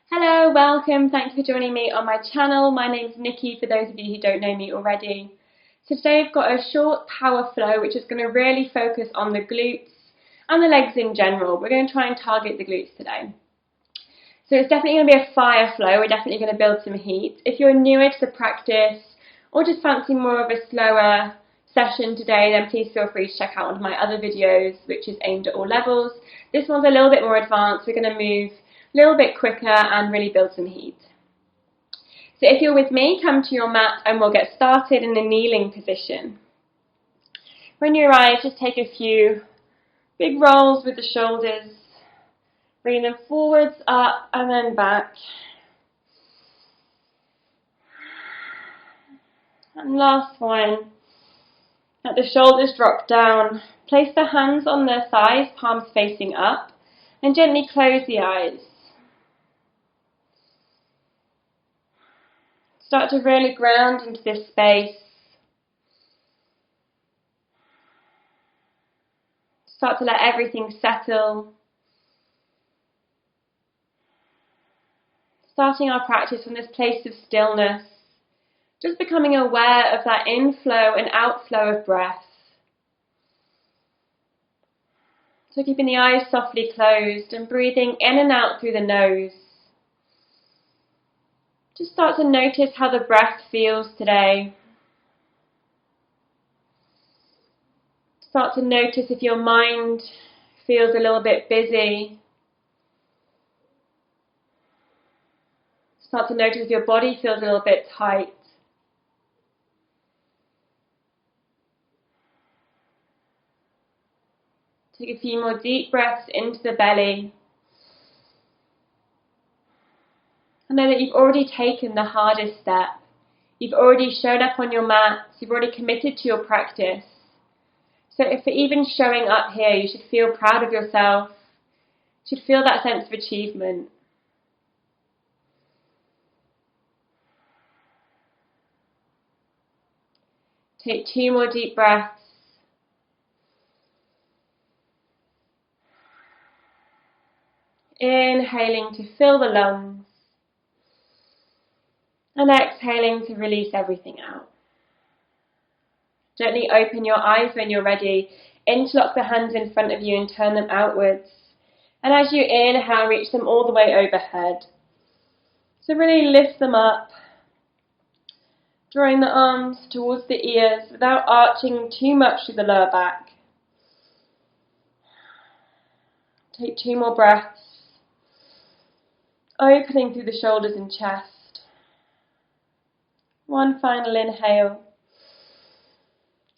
Hello, welcome. Thank you for joining me on my channel. My name's Nikki, for those of you who don't know me already. So today I've got a short power flow which is going to really focus on the glutes and the legs in general. We're going to try and target the glutes today. So it's definitely going to be a fire flow. We're definitely going to build some heat. If you're newer to the practice or just fancy more of a slower session today, then please feel free to check out one of my other videos which is aimed at all levels. This one's a little bit more advanced. We're going to move a little bit quicker and really build some heat. So if you're with me, come to your mat and we'll get started in a kneeling position. When you arrive, just take a few big rolls with the shoulders. Bring them forwards, up and then back. And last one. Let the shoulders drop down. Place the hands on their thighs, palms facing up, and gently close the eyes. Start to really ground into this space. Start to let everything settle. Starting our practice from this place of stillness, just becoming aware of that inflow and outflow of breath. So keeping the eyes softly closed and breathing in and out through the nose. Just start to notice how the breath feels today. Start to notice if your mind feels a little bit busy. Start to notice if your body feels a little bit tight. Take a few more deep breaths into the belly. And know that you've already taken the hardest step. You've already shown up on your mats. You've already committed to your practice. So if for even showing up here, you should feel proud of yourself. You should feel that sense of achievement. Take 2 more deep breaths. Inhaling to fill the lungs. And exhaling to release everything out. Gently open your eyes when you're ready. Interlock the hands in front of you and turn them outwards. And as you inhale, reach them all the way overhead. So really lift them up. Drawing the arms towards the ears without arching too much through the lower back. Take 2 more breaths. Opening through the shoulders and chest. One final inhale.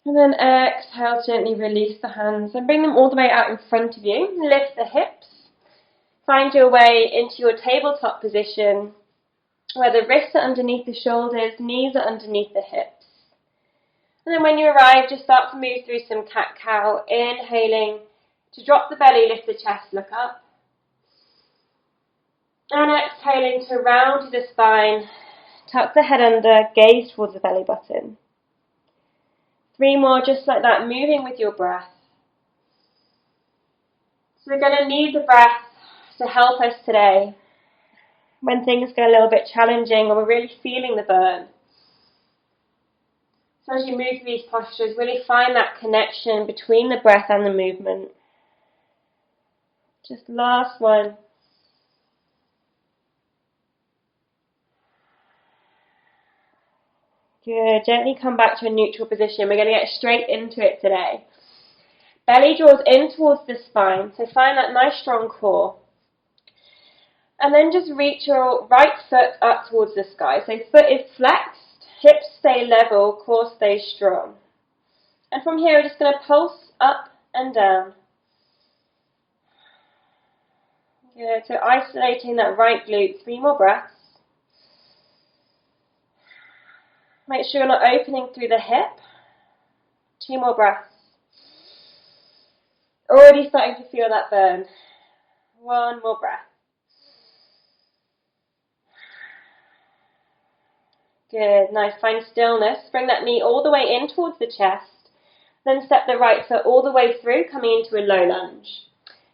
And then exhale, gently release the hands and bring them all the way out in front of you. Lift the hips. Find your way into your tabletop position where the wrists are underneath the shoulders, knees are underneath the hips. And then when you arrive, just start to move through some cat-cow. Inhaling to drop the belly, lift the chest, look up. And exhaling to round the spine. Tuck the head under, gaze towards the belly button. 3 more just like that, moving with your breath. So we're going to need the breath to help us today when things get a little bit challenging or we're really feeling the burn. So as you move through these postures, really find that connection between the breath and the movement. Just last one. Good. Gently come back to a neutral position. We're going to get straight into it today. Belly draws in towards the spine, so find that nice strong core. And then just reach your right foot up towards the sky. So foot is flexed, hips stay level, core stays strong. And from here we're just going to pulse up and down. Good. So isolating that right glute. 3 more breaths. Make sure you're not opening through the hip. 2 more breaths. Already starting to feel that burn. 1 more breath. Good. Nice. Find stillness. Bring that knee all the way in towards the chest. Then step the right foot all the way through, coming into a low lunge.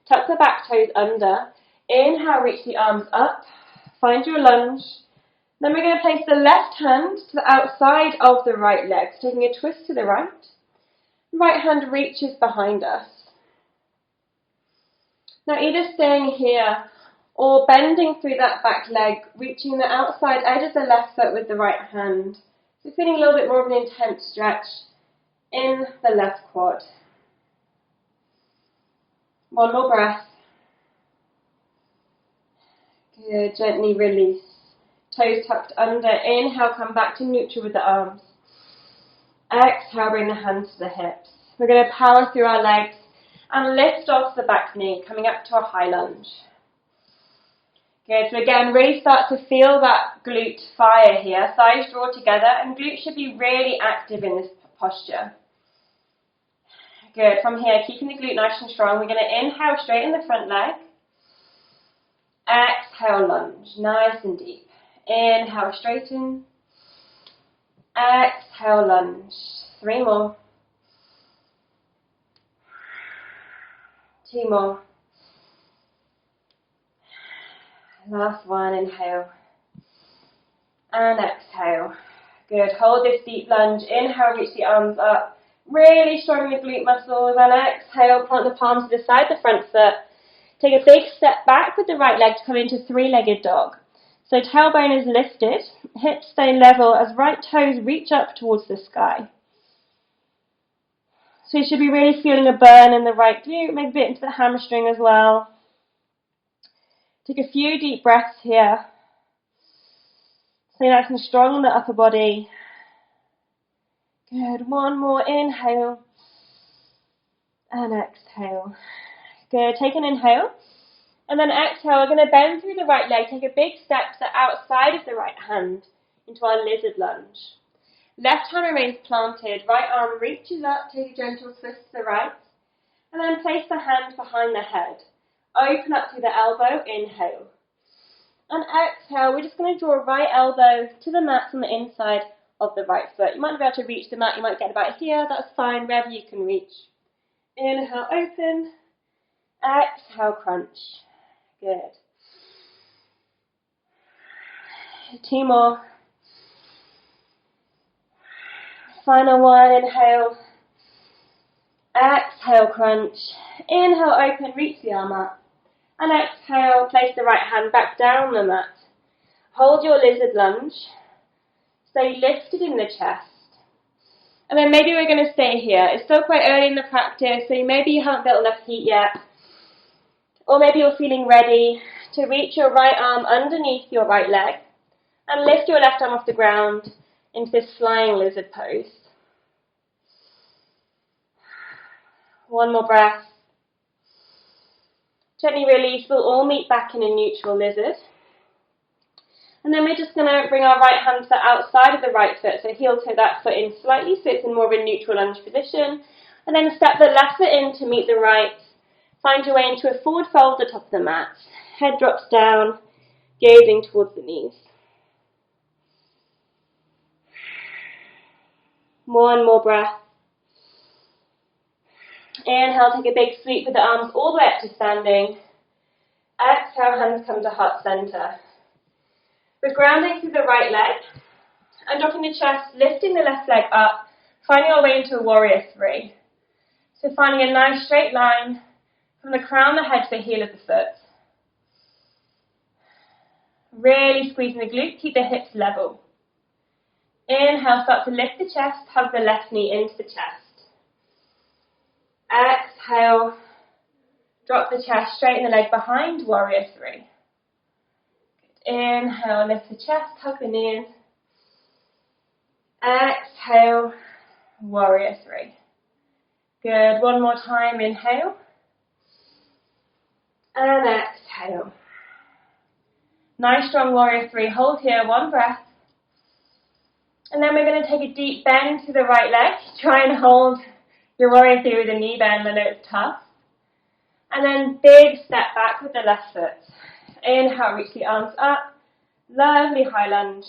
Tuck the back toes under. Inhale, reach the arms up. Find your lunge. Then we're going to place the left hand to the outside of the right leg, so taking a twist to the right. Right hand reaches behind us. Now either staying here or bending through that back leg, reaching the outside edge of the left foot with the right hand. So feeling a little bit more of an intense stretch in the left quad. One more breath. Good, gently release. Toes tucked under. Inhale, come back to neutral with the arms. Exhale, bring the hands to the hips. We're going to power through our legs and lift off the back knee, coming up to a high lunge. Good, so again, really start to feel that glute fire here. Thighs draw together and glutes should be really active in this posture. Good, from here, keeping the glute nice and strong, we're going to inhale, straighten the front leg. Exhale, lunge, nice and deep. Inhale, straighten. Exhale, lunge. 3 more. 2 more. Last one, inhale. And exhale. Good, hold this deep lunge. Inhale, reach the arms up. Really strong the glute muscles. And exhale, plant the palms to the side of the front foot. Take a big step back with the right leg to come into 3-legged dog. So tailbone is lifted, hips stay level as right toes reach up towards the sky. So you should be really feeling a burn in the right glute, maybe a bit into the hamstring as well. Take a few deep breaths here. Stay nice and strong in the upper body. Good, one more inhale and exhale. Good, take an inhale. And then exhale, we're going to bend through the right leg, take a big step to the outside of the right hand into our lizard lunge. Left hand remains planted, right arm reaches up, take a gentle twist to the right, and then place the hand behind the head. Open up through the elbow, inhale. And exhale, we're just going to draw right elbow to the mat on the inside of the right foot. You might not be able to reach the mat, you might get about here, that's fine, wherever you can reach. Inhale, open. Exhale, crunch. Good. 2 more. Final one, inhale. Exhale, crunch. Inhale, open, reach the arm up. And exhale, place the right hand back down the mat. Hold your lizard lunge. Stay lifted in the chest. And then maybe we're going to stay here. It's still quite early in the practice, so maybe you haven't built enough heat yet. Or maybe you're feeling ready to reach your right arm underneath your right leg and lift your left arm off the ground into this flying lizard pose. One more breath. Gently release, we'll all meet back in a neutral lizard. And then we're just going to bring our right hand to the outside of the right foot, so heel toe that foot in slightly so it's in more of a neutral lunge position. And then step the left foot in to meet the right. Find your way into a forward fold at the top of the mat. Head drops down, gazing towards the knees. One more breath. Inhale, take a big sweep with the arms all the way up to standing. Exhale, hands come to heart center. We're grounding through the right leg and dropping the chest, lifting the left leg up, finding our way into a warrior 3. So finding a nice straight line from the crown of the head to the heel of the foot. Really squeezing the glute, keep the hips level. Inhale, start to lift the chest, hug the left knee into the chest. Exhale, drop the chest, straighten the leg behind, warrior 3. Inhale, lift the chest, hug the knee in. Exhale, warrior 3. Good, one more time, inhale. And exhale. Nice strong warrior 3, hold here, one breath. And then we're going to take a deep bend to the right leg. Try and hold your warrior 3 with a knee bend, I know it's tough. And then big step back with the left foot. Inhale, reach the arms up. Lovely high lunge.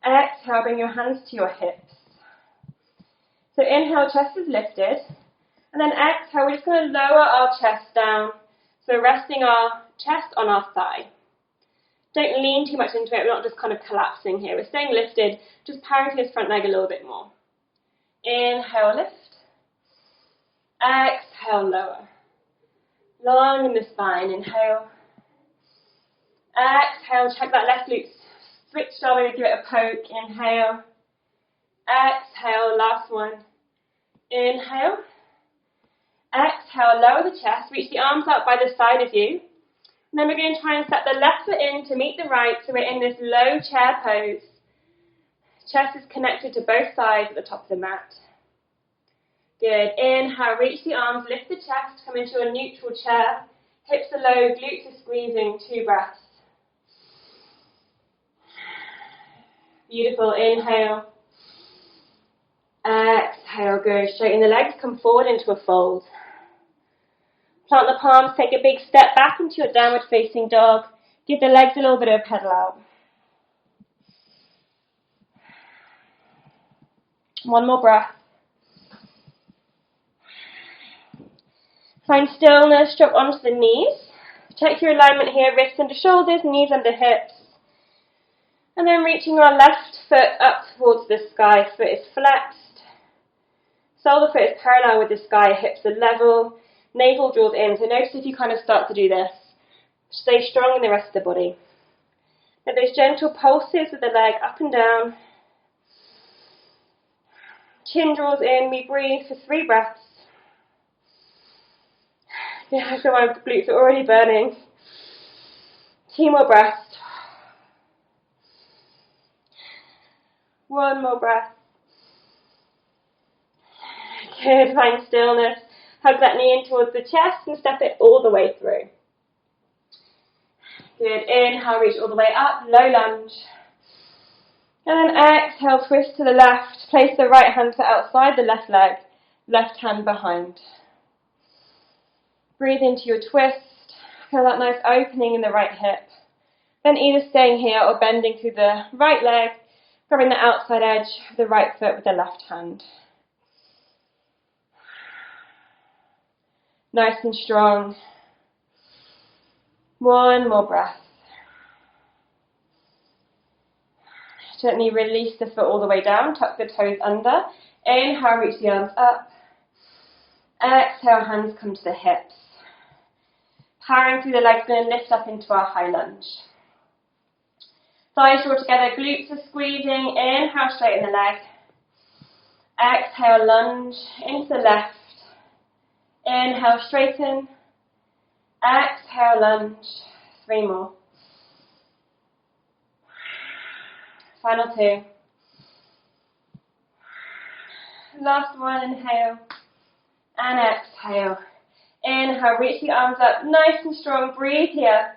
Exhale, bring your hands to your hips. So inhale, chest is lifted. And then exhale, we're just going to lower our chest down. So resting our chest on our thigh. Don't lean too much into it. We're not just kind of collapsing here. We're staying lifted, just powering through this front leg a little bit more. Inhale, lift. Exhale, lower. Long in the spine. Inhale. Exhale, check that left glute. Switch all the way, give it a poke. Inhale. Exhale, last one. Inhale. Exhale, lower the chest. Reach the arms out by the side of you. And then we're going to try and step the left foot in to meet the right, so we're in this low chair pose. Chest is connected to both sides at the top of the mat. Good. Inhale, reach the arms, lift the chest, come into a neutral chair. Hips are low, glutes are squeezing, 2 breaths. Beautiful. Inhale. Exhale, good. Straighten the legs, come forward into a fold. Plant the palms, take a big step back into your downward facing dog. Give the legs a little bit of a pedal out. One more breath. Find stillness, drop onto the knees. Check your alignment here, wrists under shoulders, knees under hips. And then reaching our left foot up towards the sky, foot is flexed. Sole of the foot is parallel with the sky, hips are level, navel draws in. So notice if you kind of start to do this. Stay strong in the rest of the body. Let those gentle pulses with the leg up and down. Chin draws in, we breathe for 3 breaths. Yeah, I feel my glutes are already burning. 2 more breaths. 1 more breath. Good, find stillness. Hug that knee in towards the chest and step it all the way through. Good, inhale, reach all the way up, low lunge. And then exhale, twist to the left. Place the right hand to outside the left leg, left hand behind. Breathe into your twist. Feel that nice opening in the right hip. Then either staying here or bending through the right leg, grabbing the outside edge of the right foot with the left hand. Nice and strong. 1 more breath. Gently release the foot all the way down, tuck the toes under. Inhale, reach the arms up. Exhale, hands come to the hips. Powering through the legs, going to lift up into our high lunge. Thighs draw together, glutes are squeezing. Inhale, straighten the leg. Exhale, lunge into the left. Inhale, straighten. Exhale, lunge. 3 more. Final 2. Last one, inhale. And exhale. Inhale, reach the arms up, nice and strong, breathe here.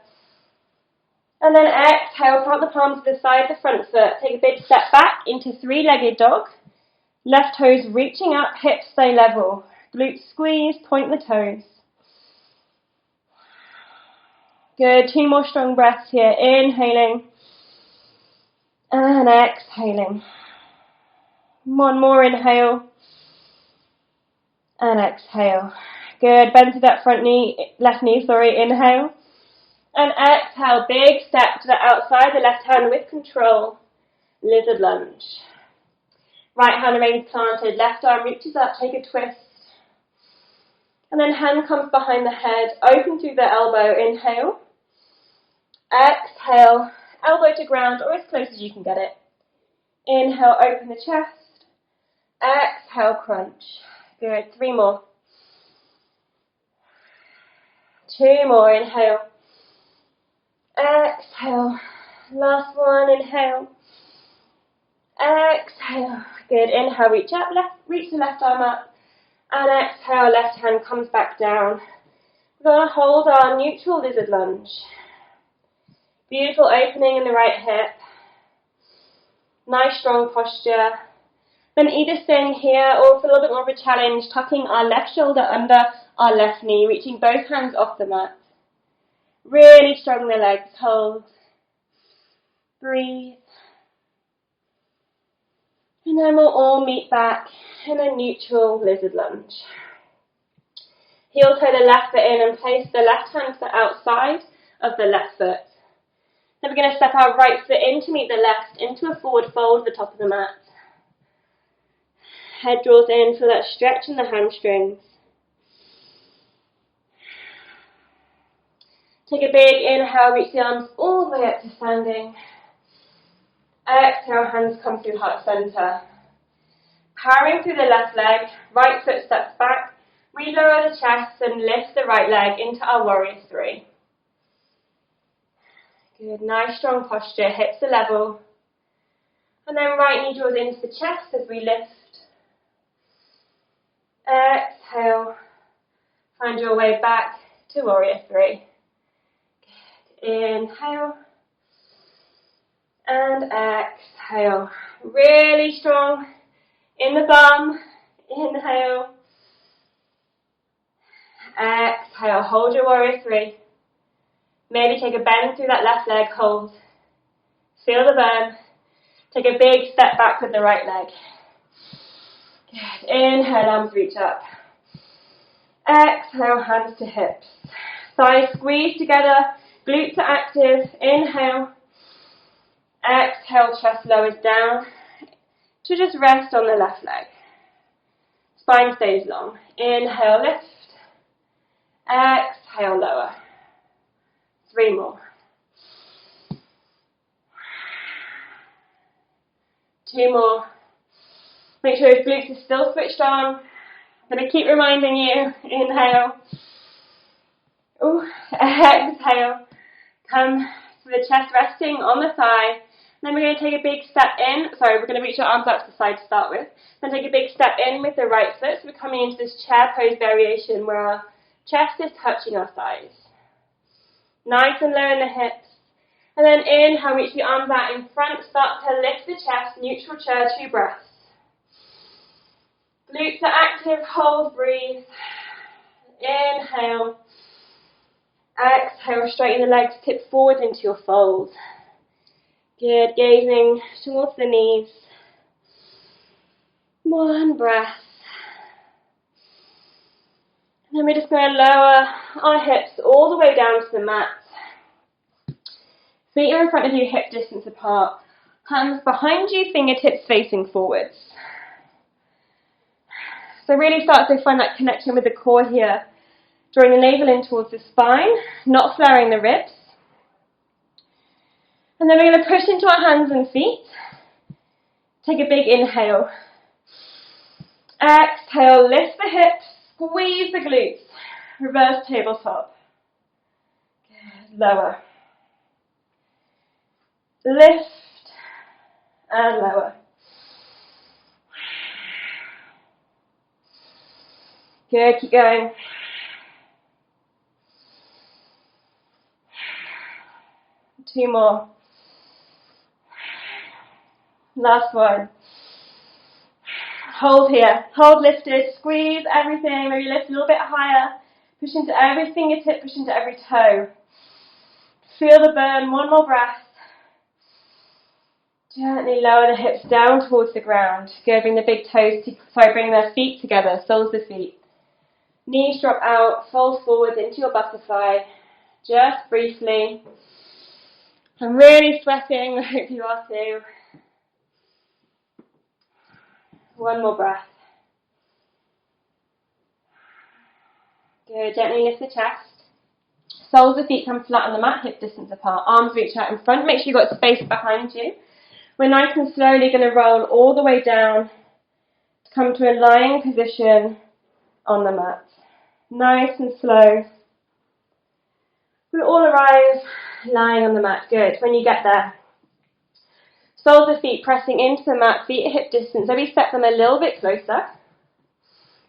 And then exhale, plant the palms to the side of the front foot. Take a big step back into 3-legged dog. Left toes reaching up, hips stay level. Glutes squeeze, point the toes. Good, 2 more strong breaths here. Inhaling. And exhaling. 1 more inhale. And exhale. Good, bend to that left knee, inhale. And exhale, big step to the outside, the left hand with control. Lizard lunge. Right hand remains planted, left arm reaches up, take a twist. And then hand comes behind the head, open through the elbow, inhale. Exhale, elbow to ground or as close as you can get it. Inhale, open the chest. Exhale, crunch. Good, 3 more. 2 more, inhale. Exhale. Last one, inhale. Exhale. Good, inhale, reach up, reach the left arm up. And exhale, left hand comes back down. We're going to hold our neutral lizard lunge. Beautiful opening in the right hip. Nice strong posture. Then either staying here or for a little bit more of a challenge, tucking our left shoulder under our left knee, reaching both hands off the mat. Really strong the legs, hold. Breathe. And then we'll all meet back in a neutral lizard lunge. Heel toe the left foot in and place the left hand to the outside of the left foot. Then we're going to step our right foot in to meet the left, into a forward fold at the top of the mat. Head draws in, feel that stretch in the hamstrings. Take a big inhale, reach the arms all the way up to standing. Exhale, hands come through heart center. Powering through the left leg, right foot steps back. We lower the chest and lift the right leg into our warrior three. Good, nice strong posture, hips are level. And then right knee draws into the chest as we lift. Exhale, find your way back to warrior three. Good, inhale. And exhale, really strong in the bum, inhale, exhale, hold your warrior three, maybe take a bend through that left leg, hold, feel the burn, take a big step back with the right leg, good, inhale, arms reach up, exhale, hands to hips, thighs squeeze together, glutes are active, inhale, exhale, chest lowers down to just rest on the left leg. Spine stays long. Inhale, lift. Exhale, lower. 3 more. 2 more. Make sure your glutes are still switched on. I'm going to keep reminding you. Inhale. Ooh. Exhale. Come to the chest resting on the thigh. Then we're going to take a big step in. Sorry, we're going to reach our arms out to the side to start with. Then take a big step in with the right foot. So we're coming into this chair pose variation where our chest is touching our thighs. Nice and low in the hips. And then inhale, reach the arms out in front. Start to lift the chest, neutral chair, 2 breaths. Glutes are active, hold, breathe. Inhale. Exhale, straighten the legs, tip forward into your fold. Good, gazing towards the knees. 1 breath. And then we're just going to lower our hips all the way down to the mat. Feet are in front of you, hip distance apart. Hands behind you, fingertips facing forwards. So really start to find that connection with the core here. Drawing the navel in towards the spine, not flaring the ribs. And then we're going to push into our hands and feet. Take a big inhale. Exhale, lift the hips, squeeze the glutes. Reverse tabletop. Good. Lower. Lift and lower. Good, keep going. Two more. Last one. Hold here. Hold lifted. Squeeze everything. Maybe lift a little bit higher. Push into every fingertip. Push into every toe. Feel the burn. 1 more breath. Gently lower the hips down towards the ground. Good. Bring the big toes. Bring the feet together. Soles of the feet. Knees drop out. Fold forward into your butterfly. Just briefly. I'm really sweating. I hope you are too. 1 more breath. Good. Gently lift the chest. Soles of feet come flat on the mat, hip distance apart. Arms reach out in front. Make sure you've got space behind you. We're nice and slowly going to roll all the way down to come to a lying position on the mat. Nice and slow. We'll all arrive lying on the mat. Good. When you get there, soles of feet pressing into the mat, feet at hip distance. Maybe step them a little bit closer.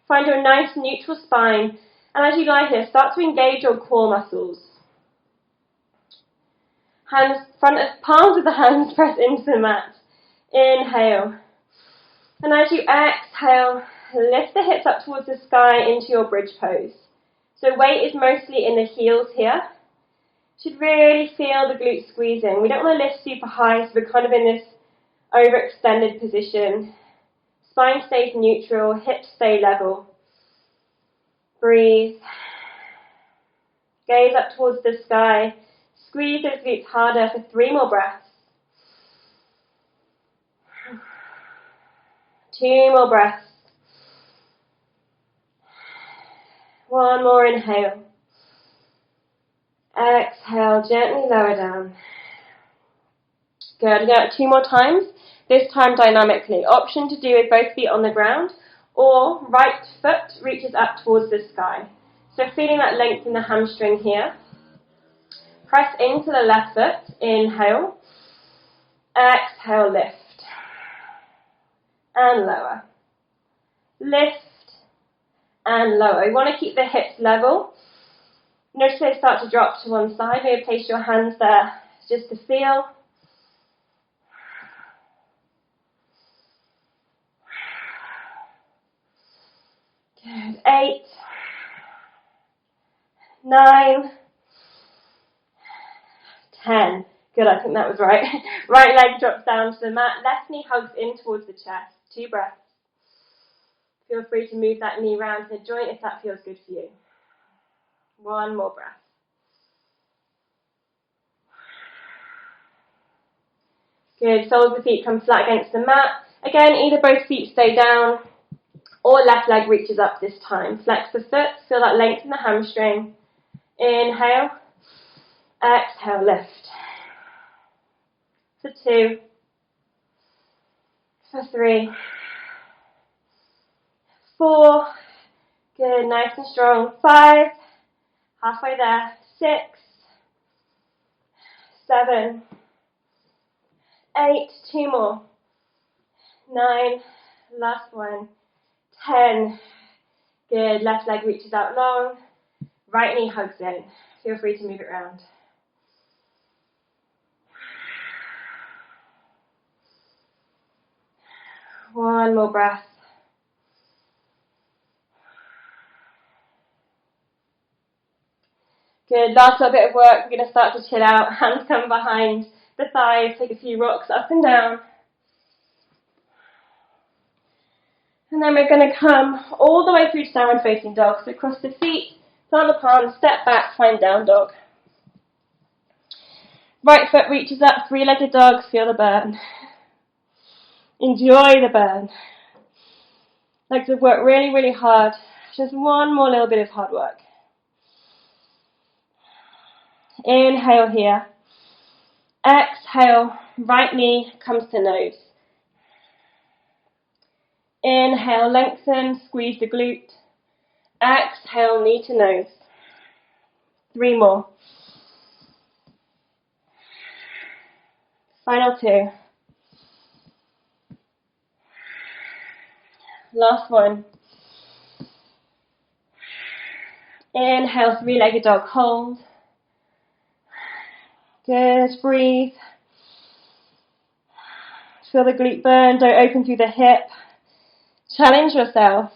Find your nice neutral spine. And as you lie here, start to engage your core muscles. Hands, palms of the hands press into the mat. Inhale. And as you exhale, lift the hips up towards the sky into your bridge pose. So weight is mostly in the heels here. Should really feel the glutes squeezing. We don't want to lift super high, so we're kind of in this overextended position. Spine stays neutral, hips stay level. Breathe. Gaze up towards the sky. Squeeze those glutes harder for 3 more breaths. 2 more breaths. 1 more inhale. Exhale, gently lower down. Good. Again, 2 more times, this time dynamically. Option to do with both feet on the ground, or right foot reaches up towards the sky. So feeling that length in the hamstring here. Press into the left foot, inhale. Exhale, lift. And lower. Lift and lower. You want to keep the hips level. Notice they start to drop to one side. Maybe place your hands there just to feel. Good. 8, 9, 10. Good, I think that was right. Right leg drops down to the mat. Left knee hugs in towards the chest. 2 breaths. Feel free to move that knee round to the joint if that feels good for you. 1 more breath. Good. Soles of the feet come flat against the mat. Again, either both feet stay down or left leg reaches up this time. Flex the foot. Feel that length in the hamstring. Inhale. Exhale, lift. For 2. For 3. 4. Good. Nice and strong. 5. Halfway there. 6. 7. 8. 2 more. 9. Last one. 10. Good. Left leg reaches out long. Right knee hugs in. Feel free to move it around. One more breath. Good. Last little bit of work. We're going to start to chill out. Hands come behind the thighs. Take a few rocks up and down. And then we're going to come all the way through to downward facing dog. So cross the feet, plant the palms, step back, find down dog. Right foot reaches up, 3-legged dog, feel the burn. Enjoy the burn. Legs have worked really, really hard. Just one more little bit of hard work. Inhale here. Exhale, right knee comes to nose. Inhale, lengthen, squeeze the glute. Exhale, knee to nose. 3 more. Final 2. Last one. Inhale, 3-legged dog, hold. Good, breathe. Feel the glute burn, don't open through the hip. Challenge yourself.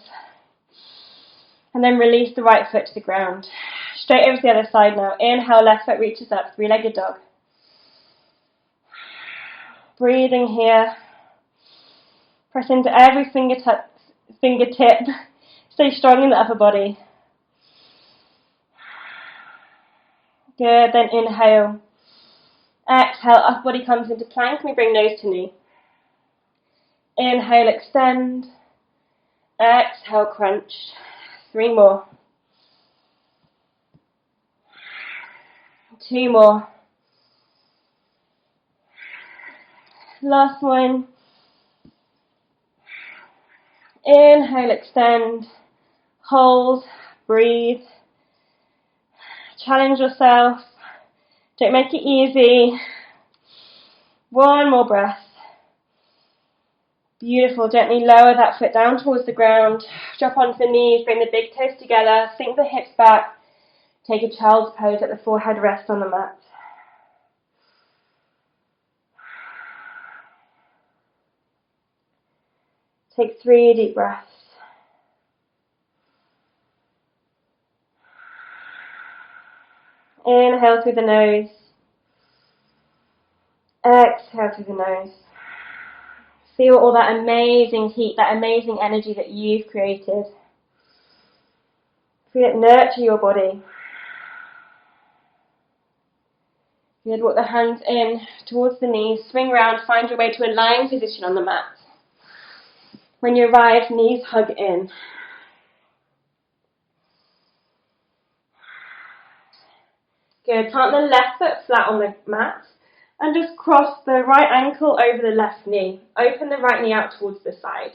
And then release the right foot to the ground. Straight over to the other side now. Inhale, left foot reaches up, 3-legged dog. Breathing here. Press into every fingertip. Stay strong in the upper body. Good, then inhale. Exhale, upper body comes into plank. We bring nose to knee. Inhale, extend. Exhale, crunch. 3 more. 2 more. Last one. Inhale, extend. Hold. Breathe. Challenge yourself. Don't make it easy. 1 more breath. Beautiful. Gently lower that foot down towards the ground. Drop onto the knees. Bring the big toes together. Sink the hips back. Take a child's pose. Let the forehead rest on the mat. Take 3 deep breaths. Inhale through the nose. Exhale through the nose. Feel all that amazing heat, that amazing energy that you've created. Feel it nurture your body. Good, walk the hands in towards the knees, swing round, find your way to a lying position on the mat. When you arrive, knees hug in. Good, plant the left foot flat on the mat and just cross the right ankle over the left knee. Open the right knee out towards the side.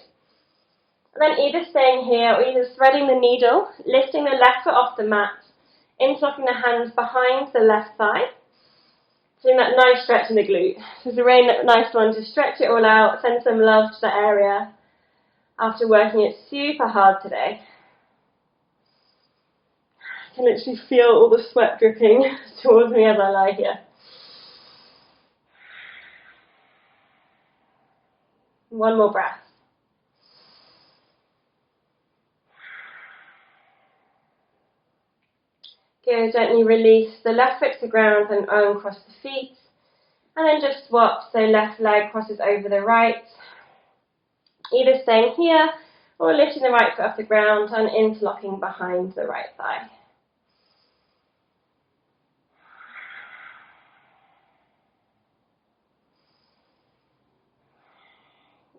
And then either staying here or either threading the needle, lifting the left foot off the mat, interlocking the hands behind the left thigh. Doing that nice stretch in the glute. So it's a really nice one to stretch it all out, send some love to that area after working it super hard today. I can literally feel all the sweat dripping towards me as I lie here. One more breath. Good, gently release the left foot to the ground and uncross the feet. And then just swap, so left leg crosses over the right. Either staying here or lifting the right foot off the ground and interlocking behind the right thigh.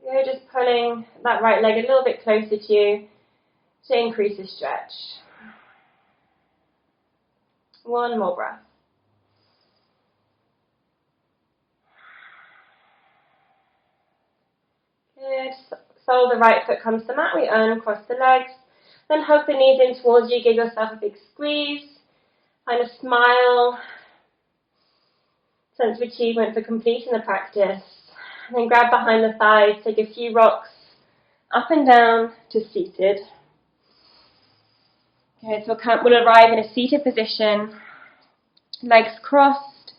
You're just pulling that right leg a little bit closer to you to increase the stretch. One more breath. Good. Sole of the right foot comes to the mat. We uncross the legs. Then hug the knees in towards you. Give yourself a big squeeze. Find a smile. Sense of achievement for completing the practice. And then grab behind the thighs. Take a few rocks up and down to seated. Okay, so we'll arrive in a seated position. Legs crossed.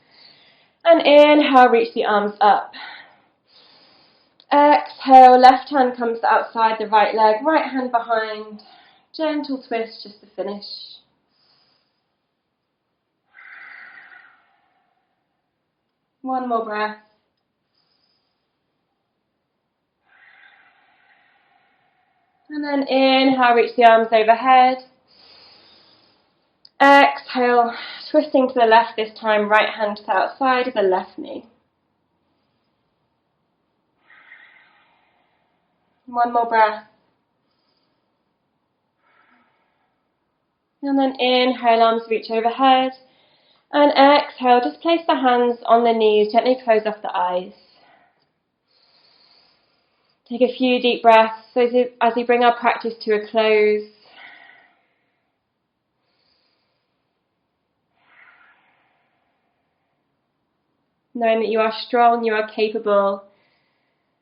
And inhale, reach the arms up. Exhale, left hand comes to outside the right leg, right hand behind. Gentle twist just to finish. One more breath. And then inhale, reach the arms overhead. Exhale, twisting to the left this time, right hand to the outside of the left knee. One more breath. And then inhale, arms reach overhead. And exhale, just place the hands on the knees, gently close off the eyes. Take a few deep breaths as we bring our practice to a close. Knowing that you are strong, you are capable,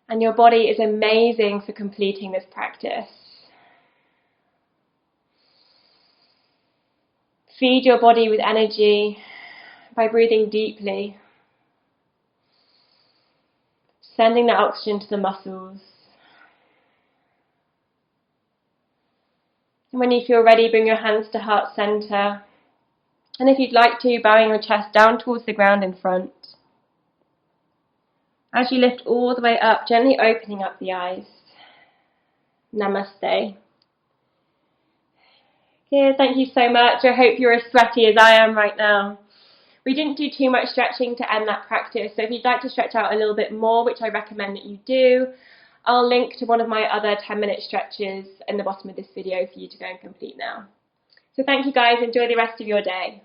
and your body is amazing for completing this practice. Feed your body with energy by breathing deeply, sending the oxygen to the muscles. And when you feel ready, bring your hands to heart center. And if you'd like to, bowing your chest down towards the ground in front. As you lift all the way up, gently opening up the eyes. Namaste. Good, thank you so much. I hope you're as sweaty as I am right now. We didn't do too much stretching to end that practice, so if you'd like to stretch out a little bit more, which I recommend that you do, I'll link to one of my other 10-minute stretches in the bottom of this video for you to go and complete now. So thank you guys, enjoy the rest of your day.